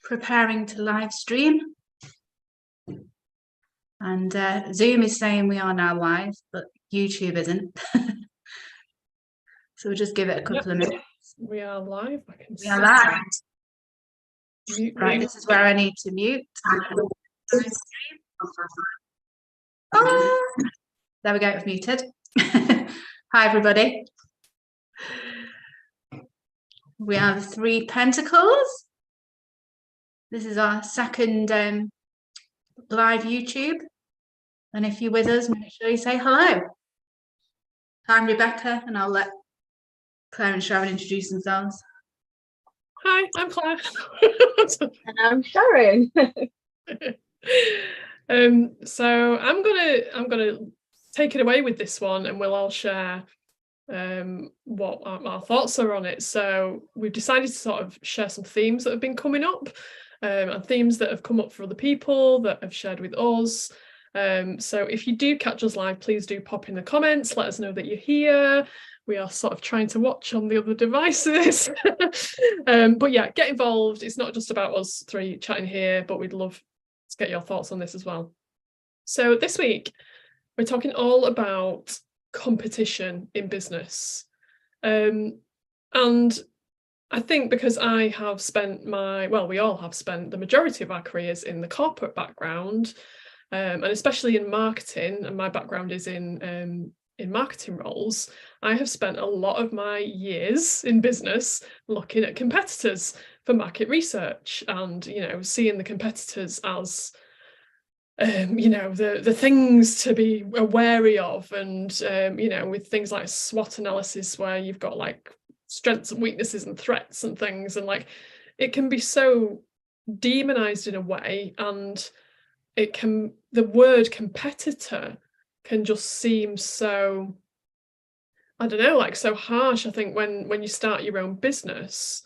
preparing to live stream. And Zoom is saying we are now live, but YouTube isn't. So we'll just give it a couple of minutes. We are live. We are live. Right, this is where I need to mute. There we go, it's muted. Hi, everybody. We have Three Pentacles. This is our second live YouTube. And if you're with us, make sure you say hello. I'm Rebecca, and I'll let Claire and Sharon introduce themselves. Hi, I'm Claire. And I'm Sharon. So I'm gonna take it away with this one, and we'll all share what our thoughts are on it. So we've decided to sort of share some themes that have been coming up, and themes that have come up for other people that have shared with us. So if you do catch us live, please do pop in the comments, let us know that you're here. We are sort of trying to watch on the other devices. But yeah, get involved. It's not just about us three chatting here, but we'd love to get your thoughts on this as well. So this week, we're talking all about competition in business. And I think because I have spent we all have spent the majority of our careers in the corporate background, and especially in marketing, and my background is in marketing roles, I have spent a lot of my years in business looking at competitors for market research and, seeing the competitors as, the things to be wary of, and, with things like SWOT analysis where you've got like strengths and weaknesses and threats and things, and like it can be so demonized in a way, and the word competitor can just seem so, I don't know, like so harsh. I think when you start your own business,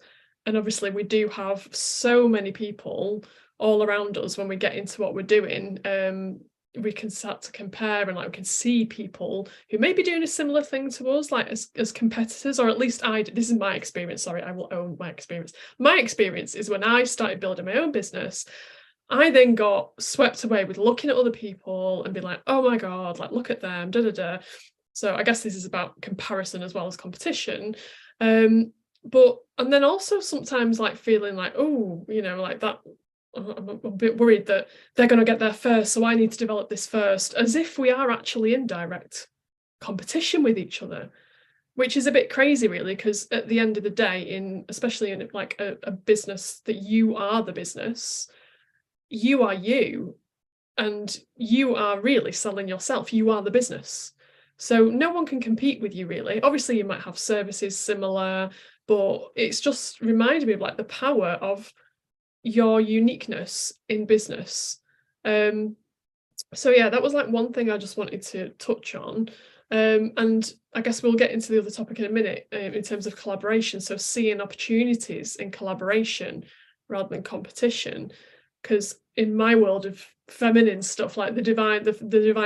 and obviously we do have so many people all around us when we get into what we're doing, we can start to compare, and like we can see people who may be doing a similar thing to us, like as competitors, or at least this is my experience. Sorry, I will own my experience. My experience is when I started building my own business, I then got swept away with looking at other people and being like, oh my God, like look at them, da da da. So I guess this is about comparison as well as competition. And then also sometimes like feeling like, oh, like that, I'm a bit worried that they're going to get there first, so I need to develop this first, as if we are actually in direct competition with each other, which is a bit crazy really, because at the end of the day, especially in like a business that you are the business, you are you, and you are really selling yourself. You are the business. So no one can compete with you really. Obviously you might have services similar, but it's just reminded me of like the power of your uniqueness in business. So yeah, that was like one thing I just wanted to touch on. And I guess we'll get into the other topic in a minute, in terms of collaboration. So seeing opportunities in collaboration rather than competition. Because in my world of feminine stuff, like the divine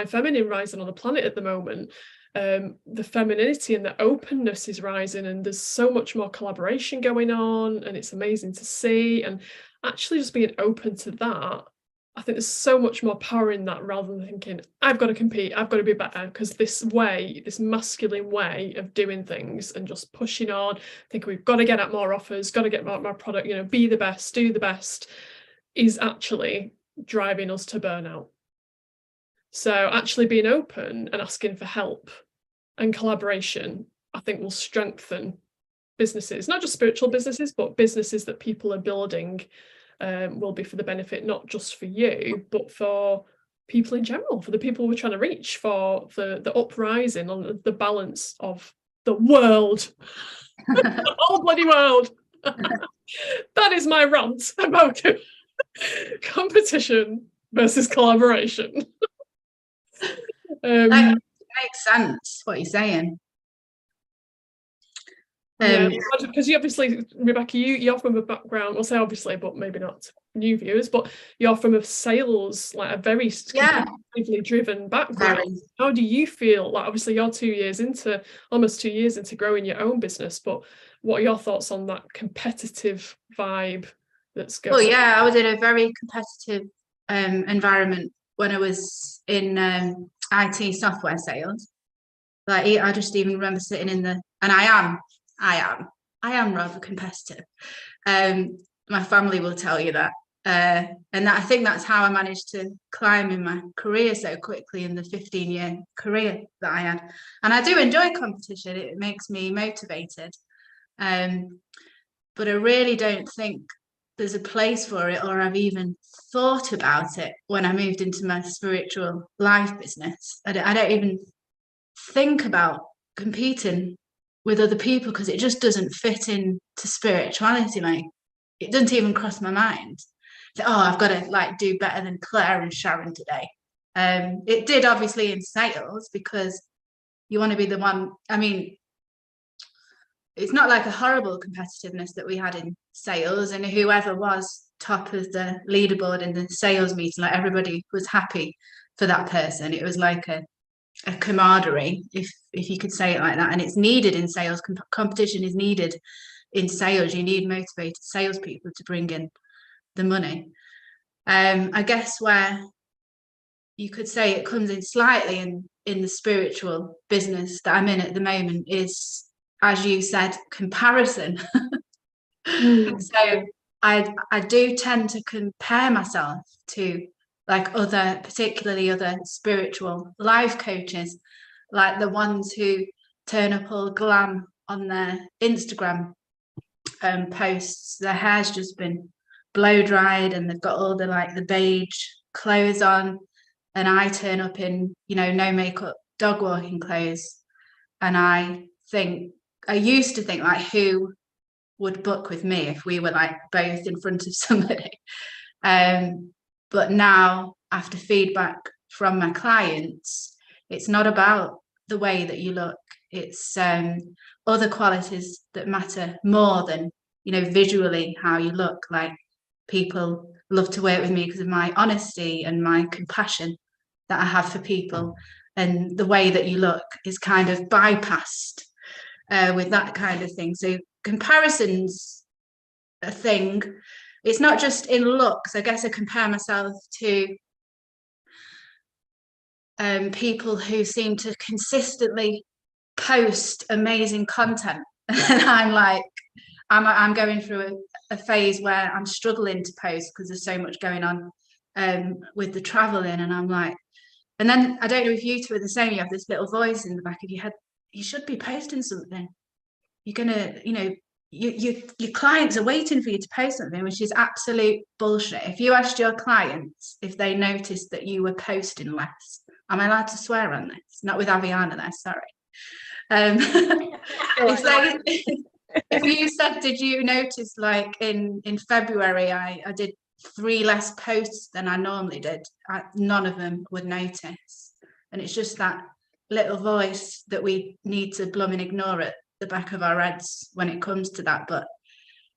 feminine rising on the planet at the moment, the femininity and the openness is rising, and there's so much more collaboration going on, and it's amazing to see. And actually just being open to that, I think there's so much more power in that, rather than thinking I've got to compete, I've got to be better, because this masculine way of doing things and just pushing on, thinking we've got to get at more offers, got to get more product, be the best, do the best, is actually driving us to burnout. So actually being open and asking for help and collaboration, I think, will strengthen businesses, not just spiritual businesses, but businesses that people are building, will be for the benefit, not just for you, but for people in general, for the people we're trying to reach, for the uprising on the balance of the world, the whole bloody world. That is my rant about competition versus collaboration. That makes sense what you're saying. Because you obviously, Rebekah, you're from a background, I'll say obviously, but maybe not new viewers, but you're from a sales, like a very competitively driven background. Very. How do you feel? Like obviously you're almost 2 years into growing your own business, but what are your thoughts on that competitive vibe that's Well, going? yeah, I was in a very competitive environment when I was in IT software sales. Like I just even remember sitting in the, and I am rather competitive. My family will tell you that. And that, I think that's how I managed to climb in my career so quickly in the 15-year career that I had. And I do enjoy competition. It makes me motivated. But I really don't think there's a place for it, or I've even thought about it when I moved into my spiritual life business. I don't even think about competing with other people because it just doesn't fit into spirituality. Like, it doesn't even cross my mind that, oh, I've got to like do better than Claire and Sharon today. It did obviously in sales, because you want to be the one. I mean, it's not like a horrible competitiveness that we had in sales, and whoever was top of the leaderboard in the sales meeting, like everybody was happy for that person. It was like a camaraderie, if you could say it like that. And it's needed in sales. Competition is needed in sales. You need motivated salespeople to bring in the money. I guess where you could say it comes in slightly in the spiritual business that I'm in at the moment is, as you said, comparison. So I do tend to compare myself to like particularly other spiritual life coaches, like the ones who turn up all glam on their Instagram posts. Their hair's just been blow dried and they've got all the beige clothes on, and I turn up in, no makeup dog walking clothes. And I used to think, like, who would book with me if we were like both in front of somebody. But now, after feedback from my clients, it's not about the way that you look. It's other qualities that matter more than, visually how you look. Like, people love to work with me because of my honesty and my compassion that I have for people. And the way that you look is kind of bypassed with that kind of thing. So comparison's a thing. It's not just in looks. I guess I compare myself to people who seem to consistently post amazing content. And I'm like, I'm going through a phase where I'm struggling to post because there's so much going on with the traveling. And I'm like, and then I don't know if you two are the same. You have this little voice in the back of your head. You should be posting something. You're gonna, your clients are waiting for you to post something, which is absolute bullshit. If you asked your clients if they noticed that you were posting less, am I allowed to swear on this? Not with Aviana there, sorry. If you said, did you notice, like in February, I did 3 less posts than I normally did, none of them would notice. And it's just that little voice that we need to blooming ignore at the back of our heads when it comes to that. But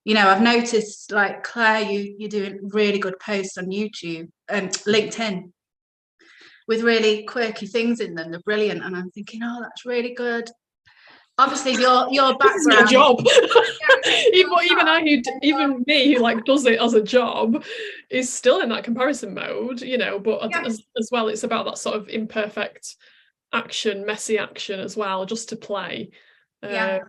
I've noticed, like, Claire, you're doing really good posts on YouTube and LinkedIn with really quirky things in them. They're brilliant, and I'm thinking, oh, that's really good. Obviously, your background. This is my job. Even me, who like does it as a job, is still in that comparison mode, But as well, it's about that sort of imperfect action, messy action as well, just to play. And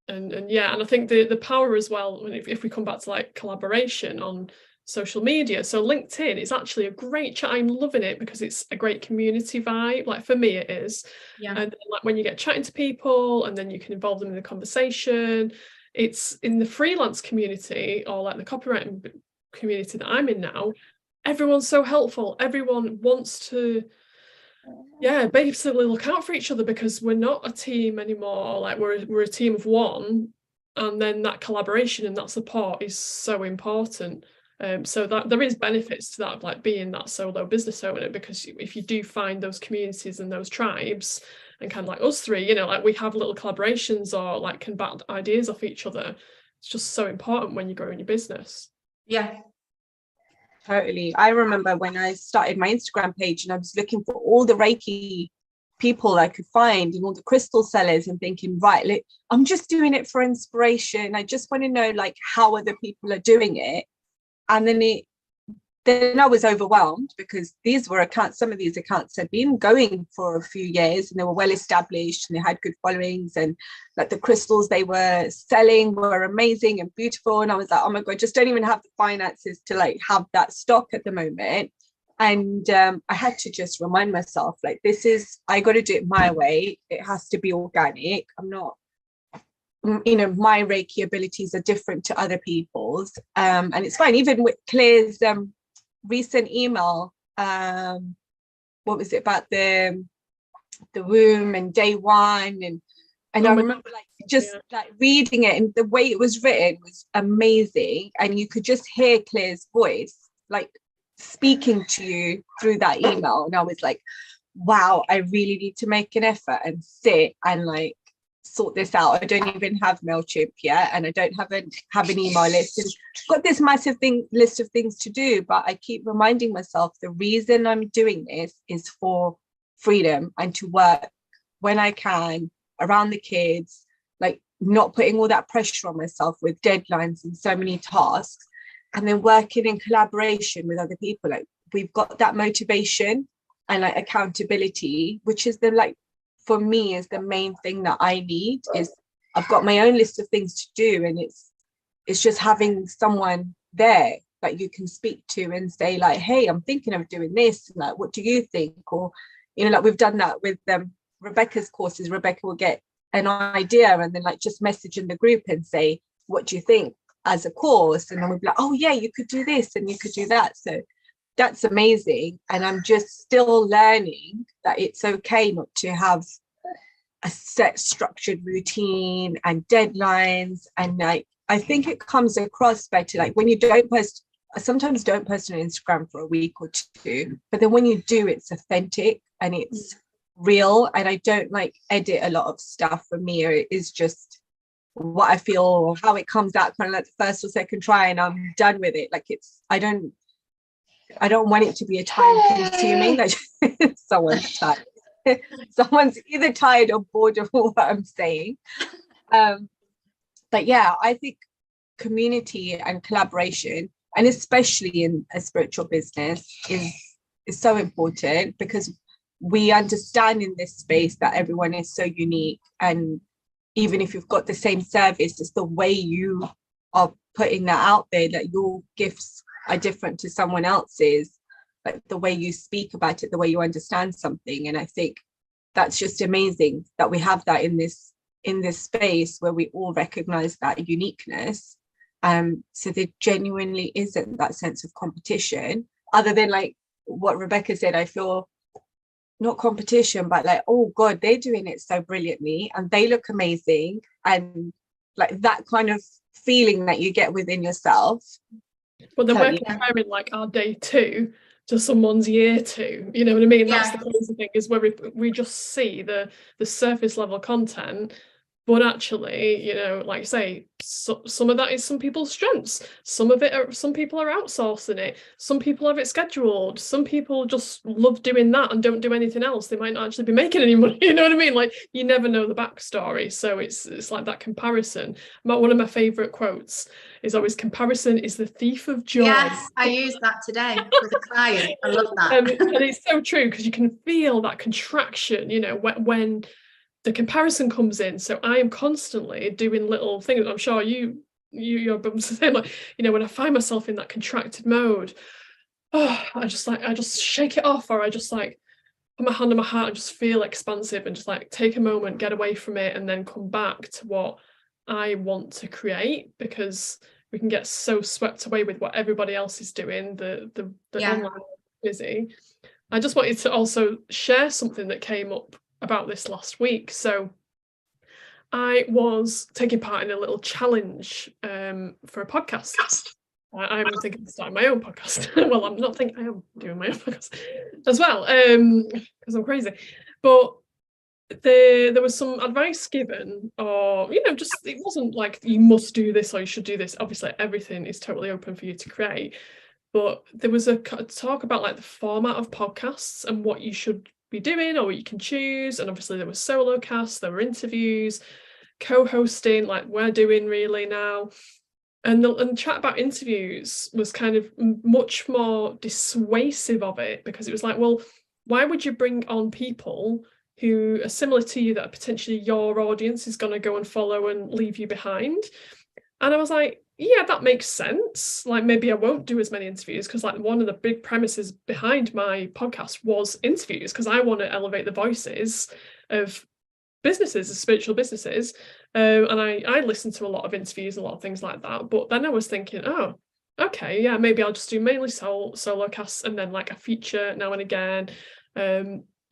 I think the power as well, if we come back to like collaboration on social media, so LinkedIn is actually a great chat. I'm loving it because it's a great community vibe. Like, for me it is. And like when you get chatting to people and then you can involve them in the conversation, it's in the freelance community or like the copywriting community that I'm in now, everyone's so helpful. Everyone wants to basically look out for each other, because we're not a team anymore. Like, we're a team of one, and then that collaboration and that support is so important. So that there is benefits to that, of like being that solo business owner, because if you do find those communities and those tribes, and kind of like us three, like we have little collaborations or like can bat ideas off each other, it's just so important when you're growing your business. Yeah. Totally. I remember when I started my Instagram page and I was looking for all the Reiki people I could find and all the crystal sellers, and thinking, right, I'm just doing it for inspiration. I just want to know like how other people are doing it. And then I was overwhelmed because these were accounts, some of these accounts had been going for a few years and they were well established and they had good followings, and like the crystals they were selling were amazing and beautiful. And I was like, oh my God, just don't even have the finances to like have that stock at the moment. And I had to just remind myself, like, I got to do it my way. It has to be organic. I'm not, my Reiki abilities are different to other people's. And it's fine. Even with Claire's recent email, what was it about the womb and day one, and I remember like reading it, and the way it was written was amazing, and you could just hear Claire's voice like speaking to you through that email. And I was like, wow, I really need to make an effort and sit and like sort this out. I don't even have MailChimp yet, and I don't have an email list, and got this massive list of things to do. But I keep reminding myself the reason I'm doing this is for freedom and to work when I can around the kids, like not putting all that pressure on myself with deadlines and so many tasks, and then working in collaboration with other people. Like we've got that motivation and like accountability, which is for me is the main thing that I need. Is I've got my own list of things to do, and it's just having someone there that you can speak to and say like, hey, I'm thinking of doing this, and like, what do you think? Or like we've done that with Rebekah's courses. Rebekah will get an idea and then like just message in the group and say, what do you think as a course? And then we'll be like, oh yeah, you could do this and you could do that. So that's amazing. And I'm just still learning that it's okay not to have a set structured routine and deadlines. And like, I think it comes across better, like when you I sometimes don't post on Instagram for a week or two, but then when you do, it's authentic and it's real. And I don't like edit a lot of stuff. For me, it is just what I feel or how it comes out, kind of like the first or second try, and I'm done with it. Like I don't want it to be a time consuming, like someone's tired. Someone's either tired or bored of what I'm saying. But yeah, I think community and collaboration, and especially in a spiritual business, is so important, because we understand in this space that everyone is so unique, and even if you've got the same service, it's the way you are putting that out there, that your gifts are different to someone else's, like the way you speak about it, the way you understand something. And I think that's just amazing that we have that in this space where we all recognize that uniqueness. So there genuinely isn't that sense of competition, other than like what Rebekah said. I feel not competition, but like, oh God, they're doing it so brilliantly and they look amazing, and like that kind of feeling that you get within yourself. But then we're comparing like our day 2 to someone's year 2, you know what I mean? That's the crazy thing, is where we just see the surface level content, but actually, you know, like you say, some of that is some people's strengths. Some people are outsourcing it. Some people have it scheduled. Some people just love doing that and don't do anything else. They might not actually be making any money. You know what I mean? Like, you never know the backstory. So it's like that comparison. One of my favorite quotes is always, comparison is the thief of joy. Yes, I used that today with a client. I love that. And it's so true, because you can feel that contraction, you know, when the comparison comes in. So I am constantly doing little things. I'm sure your bum's the same. Like, you know, when I find myself in that contracted mode, I just shake it off, or I just like put my hand on my heart and just feel expansive and just like take a moment, get away from it, and then come back to what I want to create, because we can get so swept away with what everybody else is doing. The online busy. I just wanted to also share something that came up about this last week. So I was taking part in a little challenge for a podcast. I'm thinking of starting my own podcast. Well, I'm not thinking, I am doing my own podcast as well, because I'm crazy. But there was some advice given, or, you know, just, it wasn't like you must do this or you should do this. Obviously, everything is totally open for you to create. But there was a talk about like the format of podcasts and what you should be doing, or what you can choose. And obviously there were solo casts, there were interviews, co-hosting, like we're doing really now. and chat about interviews was kind of much more dissuasive of it, because it was like, well, why would you bring on people who are similar to you that are potentially your audience is going to go and follow and leave you behind? And I was like, yeah, that makes sense. Like, maybe I won't do as many interviews, because like one of the big premises behind my podcast was interviews, because I want to elevate the voices of businesses, of spiritual businesses. And I listen to a lot of interviews, a lot of things like that. But then I was thinking, oh, okay, yeah, maybe I'll just do mainly solo casts and then like a feature now and again.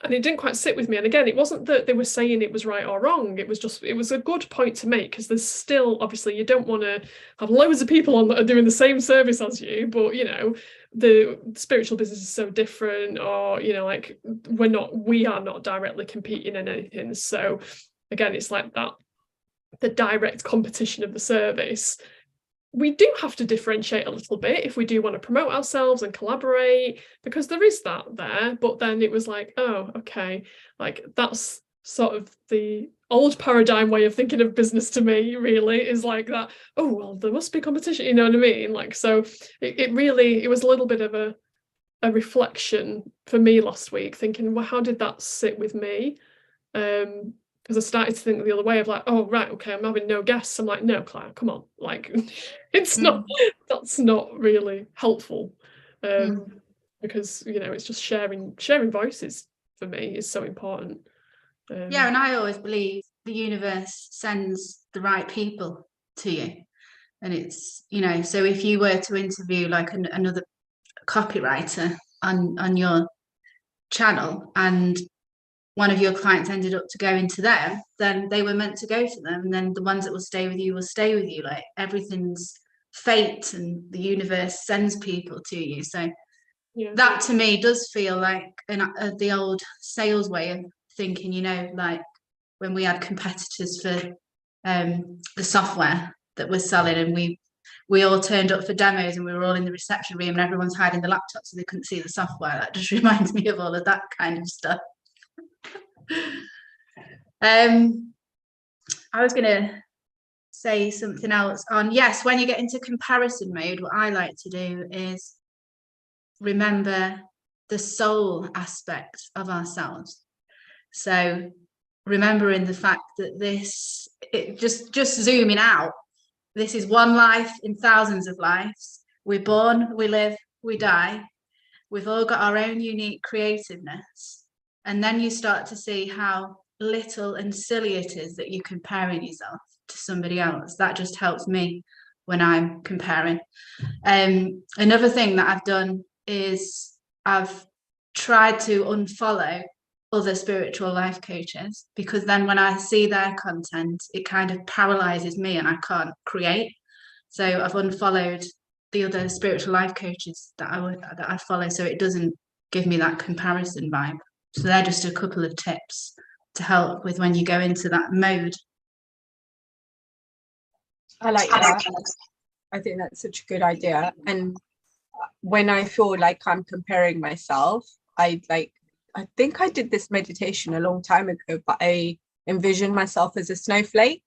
And it didn't quite sit with me. And again, it wasn't that they were saying it was right or wrong. It was just, it was a good point to make, because there's still, obviously, you don't want to have loads of people on that are doing the same service as you, but, you know, the spiritual business is so different, or, you know, like we are not directly competing in anything. So again, it's like that, the direct competition of the service. We do have to differentiate a little bit if we do want to promote ourselves and collaborate, because there is that there. But then it was like, oh, okay, like that's sort of the old paradigm way of thinking of business to me, really, is like that, oh, well, there must be competition, you know what I mean? Like, so it really, it was a little bit of a reflection for me last week, thinking, well, how did that sit with me? Because I started to think the other way of like, oh, right, okay, I'm having no guests. I'm like, no, Claire, come on. Like, it's not, that's not really helpful. Because, you know, it's just sharing voices for me is so important. Yeah, and I always believe the universe sends the right people to you. And it's, you know, so if you were to interview like another copywriter on your channel, and one of your clients ended up to go into them, then they were meant to go to them, and then the ones that will stay with you will stay with you. Like, everything's fate, and the universe sends people to you. So yeah, that to me does feel like the old sales way of thinking, you know, like when we had competitors for the software that we're selling, and we all turned up for demos, and we were all in the reception room, and everyone's hiding the laptop so they couldn't see the software. That just reminds me of all of that kind of stuff. I was gonna say something else on, yes, when you get into comparison mode, what I like to do is remember the soul aspect of ourselves. So remembering the fact that just zooming out, this is one life in thousands of lives. We're born, we live, we die. We've all got our own unique creativeness. And then you start to see how little and silly it is that you're comparing yourself to somebody else. That just helps me when I'm comparing. Another thing that I've done is I've tried to unfollow other spiritual life coaches, because then when I see their content, it kind of paralyzes me and I can't create. So I've unfollowed the other spiritual life coaches that I follow, so it doesn't give me that comparison vibe. So they're just a couple of tips to help with when you go into that mode. I like that. I think that's such a good idea. And when I feel like I'm comparing myself, I think I did this meditation a long time ago, but I envision myself as a snowflake.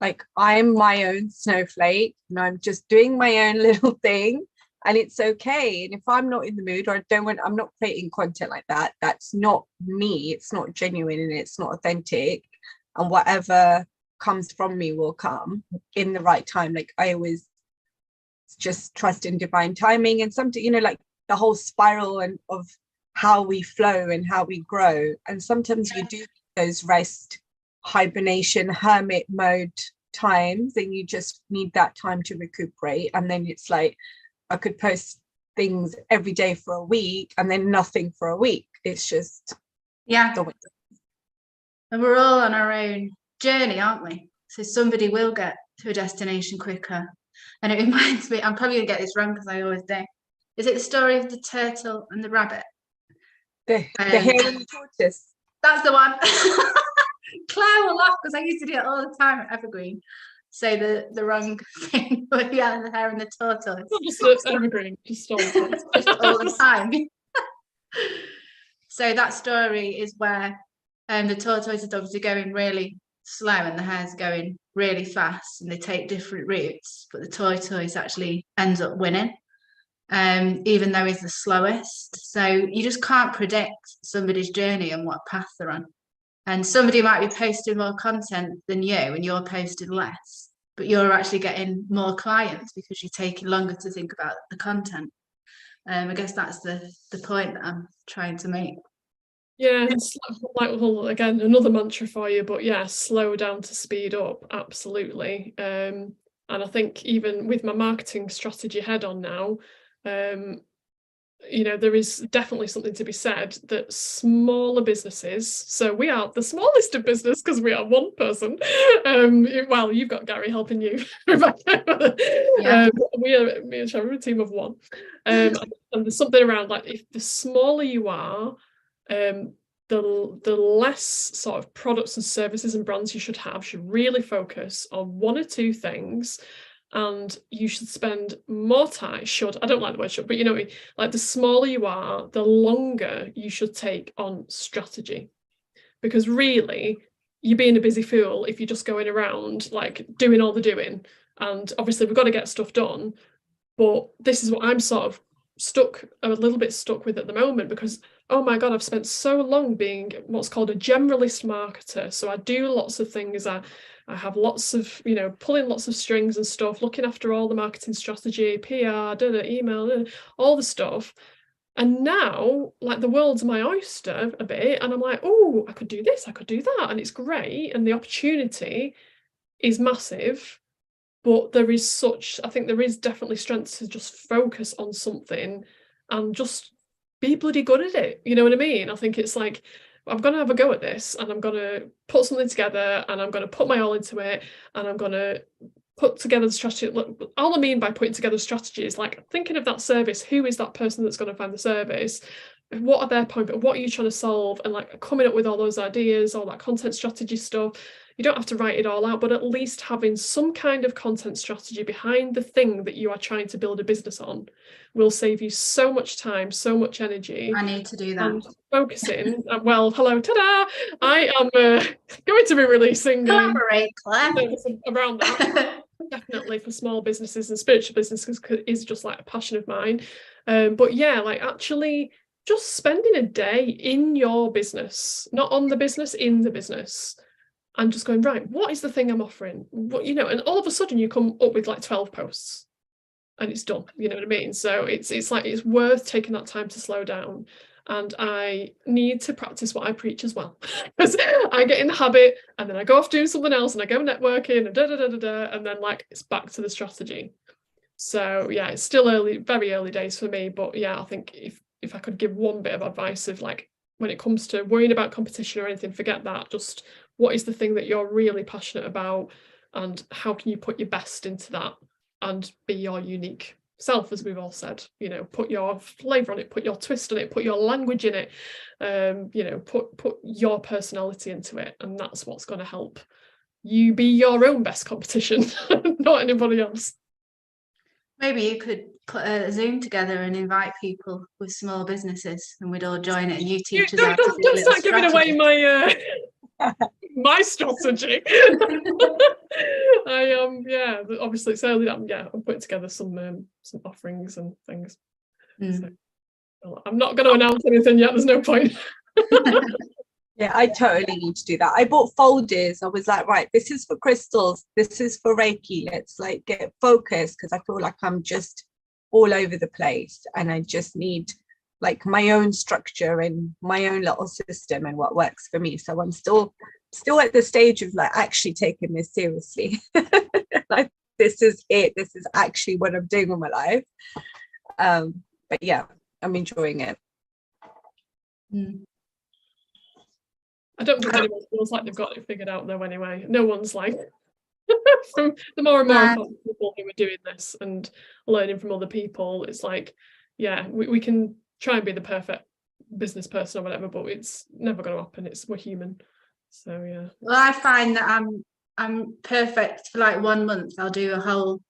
Like, I'm my own snowflake, and I'm just doing my own little thing, and it's okay. And if I'm not in the mood, or I'm not creating content like that, that's not me. It's not genuine, and it's not authentic. And whatever comes from me will come in the right time. Like, I always just trust in divine timing, and sometimes, you know, like the whole spiral and of how we flow and how we grow. And sometimes you do those rest, hibernation, hermit mode times, and you just need that time to recuperate. And then it's like, I could post things every day for a week and then nothing for a week. It's just, yeah. And we're all on our own journey, aren't we? So somebody will get to a destination quicker. And it reminds me, I'm probably gonna get this wrong because I always do. Is it the story of the turtle and the rabbit? The hare and the tortoise. That's the one. Claire will laugh because I used to do it all the time at Evergreen. Say the wrong thing, but yeah, the hare and the tortoise. Just Evergreen, just all the time. So that story is where the tortoise is obviously going really slow and the hare's going really fast, and they take different routes, but the tortoise actually ends up winning, even though he's the slowest. So you just can't predict somebody's journey and what path they're on. And somebody might be posting more content than you and you're posting less, but you're actually getting more clients because you're taking longer to think about the content. I guess that's the point that I'm trying to make. Yeah, it's like, well, again, another mantra for you, but yeah, slow down to speed up, absolutely. And I think even with my marketing strategy head on now, you know, there is definitely something to be said that smaller businesses, so we are the smallest of business because we are one person. Well, you've got Gary helping you, Rebekah. Yeah. Me and Sharon are a team of one. And there's something around like, if the smaller you are, the less sort of products and services and brands you should have. Should really focus on one or two things, and you should spend more time, I don't like the word should, but you know, like the smaller you are, the longer you should take on strategy, because really you're being a busy fool if you're just going around like doing all the doing. And obviously we've got to get stuff done, but this is what I'm sort of a little bit stuck with at the moment, because oh my god, I've spent so long being what's called a generalist marketer. So I do lots of things, I have lots of, you know, pulling lots of strings and stuff, looking after all the marketing strategy, PR, email, all the stuff. And now, like, the world's my oyster a bit, and I'm like, oh, I could do this, I could do that, and it's great, and the opportunity is massive. But I think there is definitely strength to just focus on something and just be bloody good at it. You know what I mean? I think it's like, I'm going to have a go at this, and I'm going to put something together, and I'm going to put my all into it, and I'm going to put together the strategy. All I mean by putting together strategy is like thinking of that service. Who is that person that's going to find the service? What are their points? What are you trying to solve? And like coming up with all those ideas, all that content strategy stuff. You don't have to write it all out, but at least having some kind of content strategy behind the thing that you are trying to build a business on will save you so much time, so much energy. I need to do that. And focusing. Well, hello, ta-da! I am going to be releasing Collaborate, Claire. around that. Definitely for small businesses and spiritual businesses, because is just like a passion of mine. But yeah, like actually just spending a day in your business, not on the business, in the business. And just going, right, what is the thing I'm offering? What, you know, and all of a sudden you come up with like 12 posts and it's done, you know what I mean? So it's like, it's worth taking that time to slow down. And I need to practice what I preach as well, because I get in the habit and then I go off doing something else and I go networking and and then like it's back to the strategy. So yeah, it's still very early days for me, but yeah, I think if I could give one bit of advice of like, when it comes to worrying about competition or anything, forget that. Just what is the thing that you're really passionate about, and how can you put your best into that and be your unique self, as we've all said, you know, put your flavor on it, put your twist on it, put your language in it, you know, put your personality into it, and that's what's going to help you be your own best competition, not anybody else. Maybe you could put a Zoom together and invite people with small businesses, and we'd all join it, and you teach us how to do don't start giving away my my strategy. Yeah, obviously it's early. I'm putting together some offerings and things. So, I'm not going to announce anything yet, there's no point. Yeah, I totally need to do that. I bought folders. I was like, right, this is for crystals, this is for Reiki. Let's like get focused, because I feel like I'm just all over the place, and I just need like my own structure and my own little system and what works for me. So I'm still at the stage of like actually taking this seriously. Like, this is it. This is actually what I'm doing with my life. But yeah, I'm enjoying it. I don't think anyone feels like they've got it figured out though anyway. No one's like, from the more and more people who are doing this and learning from other people, it's like, yeah, we can try and be the perfect business person or whatever, but it's never going to happen. We're human. So yeah. Well, I find that I'm perfect for like 1 month. I'll do a whole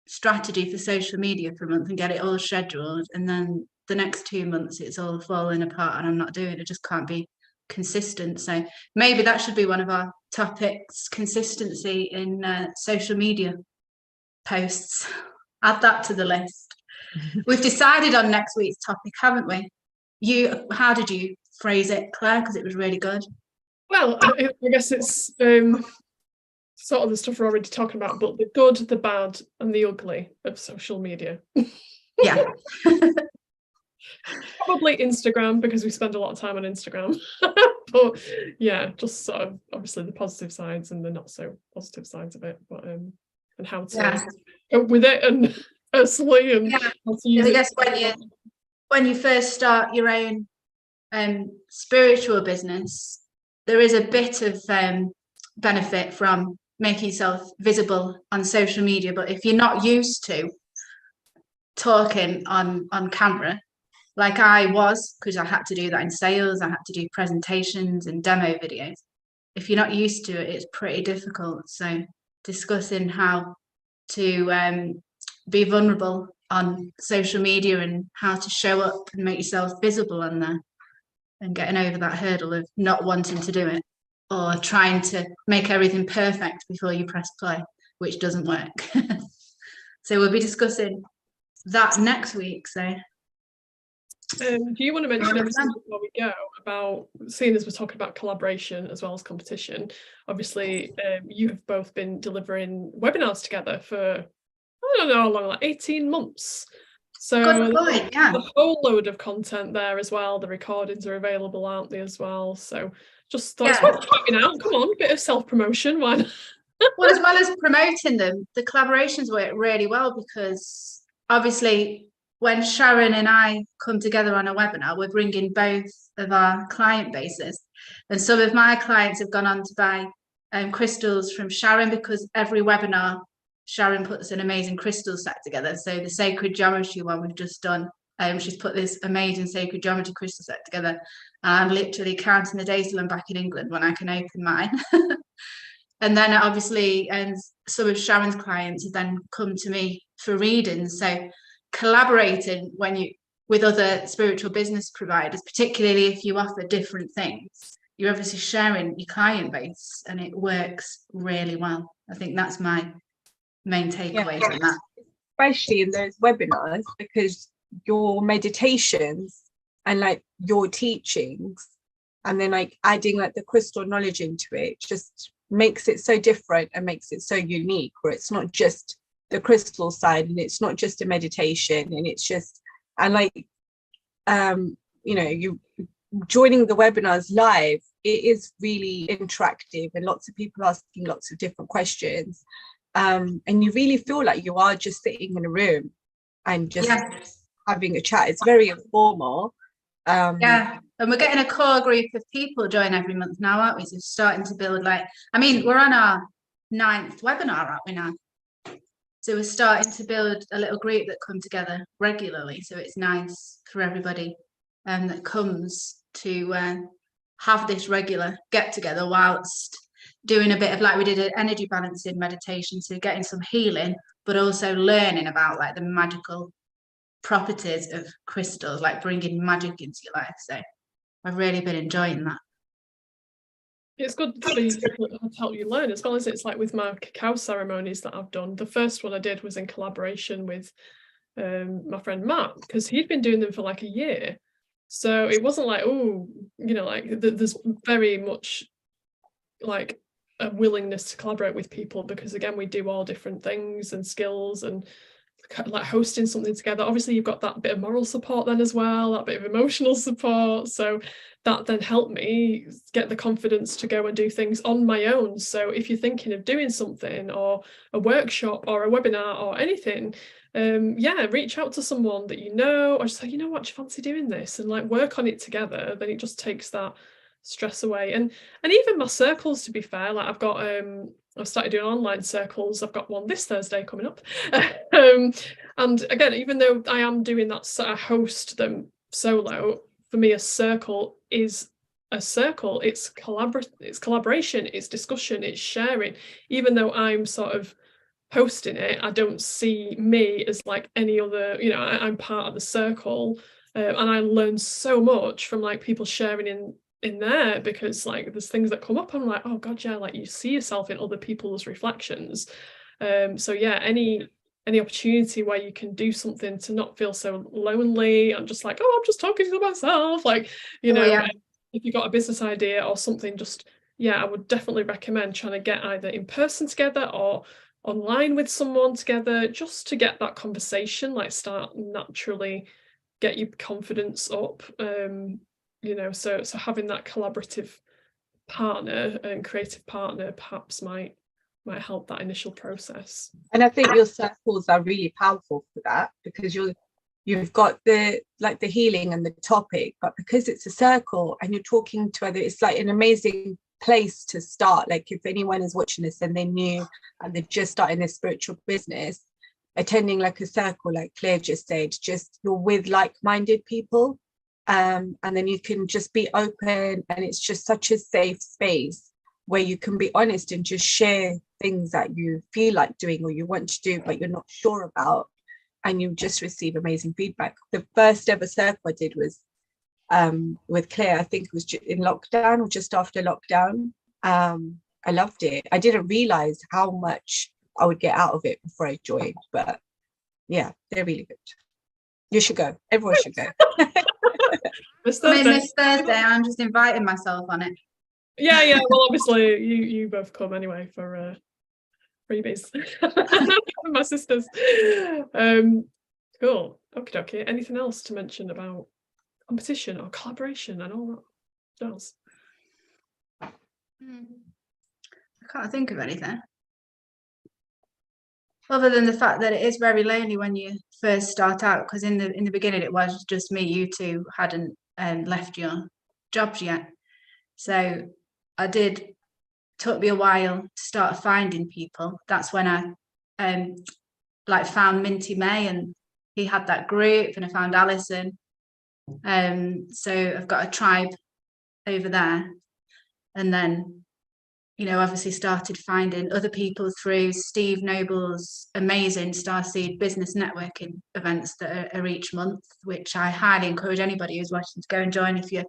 strategy for social media for a month and get it all scheduled, and then the next 2 months it's all falling apart and I'm not doing it. I just can't be consistent. So maybe that should be one of our topics: consistency in social media posts. Add that to the list. We've decided on next week's topic, haven't we? How did you phrase it, Claire? Because it was really good. Well, I guess it's sort of the stuff we're already talking about, but the good, the bad, and the ugly of social media. Yeah. Probably Instagram, because we spend a lot of time on Instagram. But yeah, just sort of obviously the positive sides and the not so positive sides of it, but and how to cope with it, and personally, and how to use I guess when you first start your own spiritual business, there is a bit of benefit from making yourself visible on social media. But if you're not used to talking on camera, like I was, because I had to do that in sales, I had to do presentations and demo videos. If you're not used to it, it's pretty difficult. So discussing how to be vulnerable on social media and how to show up and make yourself visible on there, and getting over that hurdle of not wanting to do it or trying to make everything perfect before you press play, which doesn't work. So we'll be discussing that next week. So do you want to mention anything before we go about, seeing as we're talking about collaboration as well as competition? Obviously, you have both been delivering webinars together for, I don't know how long, like 18 months. So good point, yeah. a whole load of content there as well. The recordings are available, aren't they, as well? So just thought it's worth pointing out. Come on, a bit of self-promotion. Why not? Well, as well as promoting them, the collaborations work really well, because obviously when Sharon and I come together on a webinar, we're bringing both of our client bases. And some of my clients have gone on to buy crystals from Sharon, because every webinar, Sharon puts an amazing crystal set together. So the sacred geometry one we've just done, she's put this amazing sacred geometry crystal set together. And I'm literally counting the days till I'm back in England when I can open mine. And then obviously, some of Sharon's clients have then come to me for readings. So collaborating with other spiritual business providers, particularly if you offer different things, you're obviously sharing your client base, and it works really well. I think that's my main takeaway from that. Especially in those webinars, because your meditations and like your teachings, and then like adding like the crystal knowledge into it, just makes it so different and makes it so unique, where it's not just the crystal side, and it's not just a meditation, and it's just, and like you know, you joining the webinars live, it is really interactive, and lots of people asking lots of different questions, and you really feel like you are just sitting in a room and just having a chat. It's very informal. And we're getting a core group of people join every month now, aren't we? So starting to build, like, I mean, we're on our 9th webinar, aren't we now? So we're starting to build a little group that come together regularly. So it's nice for everybody that comes to have this regular get together whilst doing a bit of, like we did, an energy balancing meditation, so getting some healing, but also learning about like the magical properties of crystals, like bringing magic into your life. So I've really been enjoying that. It's good for you to help you learn as well, as it's like with my cacao ceremonies that I've done. The first one I did was in collaboration with my friend Matt, because he'd been doing them for like a year. So it wasn't like, oh, you know, like there's very much like a willingness to collaborate with people, because again, we do all different things and skills, and like hosting something together, obviously you've got that bit of moral support then as well, that bit of emotional support, so that then helped me get the confidence to go and do things on my own. So if you're thinking of doing something, or a workshop or a webinar or anything, reach out to someone that you know, or just say, you know what, do you fancy doing this, and like work on it together. Then it just takes that stress away. And even my circles, to be fair, like I've started doing online circles. I've got one this Thursday coming up. And again, even though I am doing that, so I host them solo, for me a circle is a circle. It's collaboration, it's discussion, it's sharing. Even though I'm sort of hosting it, I don't see me as like any other, you know, I'm part of the circle. And I learn so much from like people sharing in in there, because like there's things that come up and I'm like, oh god, yeah, like you see yourself in other people's reflections. So yeah, any opportunity where you can do something to not feel so lonely and just like, oh, I'm just talking to myself, like, you know, yeah. if you got a business idea or something, just I would definitely recommend trying to get either in person together or online with someone together, just to get that conversation, like start naturally, get your confidence up. You know, so having that collaborative partner and creative partner perhaps might help that initial process. And I think your circles are really powerful for that, because you've got the healing and the topic, but because it's a circle and you're talking to other, it's like an amazing place to start. Like if anyone is watching this and they're new and they've just started their spiritual business, attending like a circle, like Claire just said, just you're with like-minded people, and then you can just be open, and it's just such a safe space where you can be honest and just share things that you feel like doing or you want to do but you're not sure about, and you just receive amazing feedback. The first ever circle I did was with Claire. I think it was in lockdown or just after lockdown. I loved it. I didn't realize how much I would get out of it before I joined, but yeah, they're really good. You should go. Everyone should go. This Thursday, I'm just inviting myself on it. Yeah. Well, obviously you both come anyway for freebies. My sisters. Cool. Okay. Anything else to mention about competition or collaboration and all that else? I can't think of anything other than the fact that it is very lonely when you first start out, because in the beginning it was just me. You two hadn't left your jobs yet, so took me a while to start finding people. That's when I like found Minty May, and he had that group, and I found Alison. So I've got a tribe over there, and then obviously started finding other people through Steve Noble's amazing Starseed business networking events that are each month, which I highly encourage anybody who's watching to go and join. If you're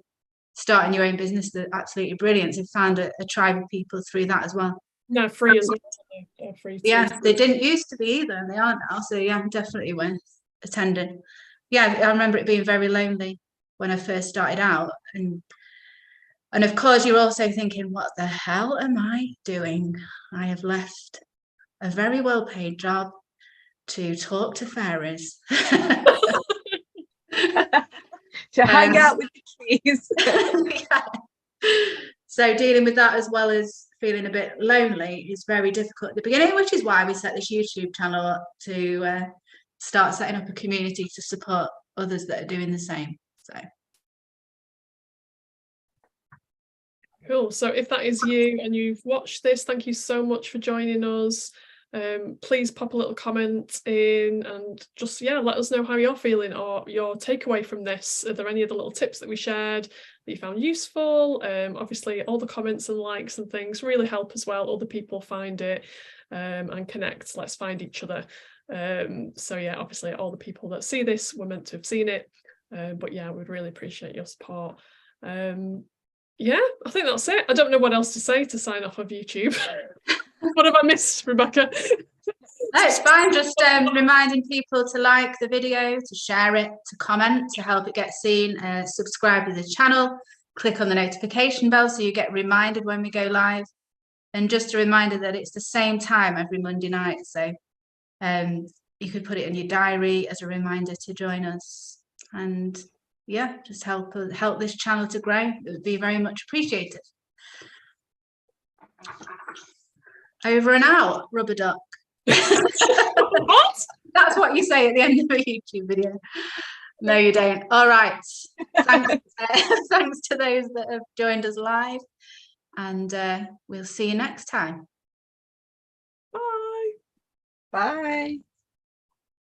starting your own business, they're absolutely brilliant. So found a tribe of people through that as well. No, free as well. Free too. Yeah, they didn't used to be either, and they are now. So yeah, definitely worth attending. Yeah, I remember it being very lonely when I first started out, and of course you're also thinking, what the hell am I doing? I have left a very well-paid job to talk to fairies. To hang out with the trees. Yeah. So dealing with that, as well as feeling a bit lonely, is very difficult at the beginning, which is why we set this YouTube channel up to start setting up a community to support others that are doing the same. So cool. So if that is you and you've watched this, thank you so much for joining us. Please pop a little comment in and just let us know how you're feeling or your takeaway from this. Are there any other little tips that we shared that you found useful? Obviously all the comments and likes and things really help as well. Other people find it and connect. Let's find each other. So yeah, obviously all the people that see this were meant to have seen it, but yeah, we'd really appreciate your support. Yeah, I think that's it. I don't know what else to say to sign off of YouTube. What have I missed, Rebekah? No, it's fine. Just reminding people to like the video, to share it, to comment, to help it get seen, subscribe to the channel, click on the notification bell so you get reminded when we go live. And just a reminder that it's the same time every Monday night. So you could put it in your diary as a reminder to join us. And yeah, just help this channel to grow. It would be very much appreciated. Over and out, rubber duck. What? That's what you say at the end of a YouTube video. No, you don't. All right. Thanks to those that have joined us live, and we'll see you next time. Bye. Bye.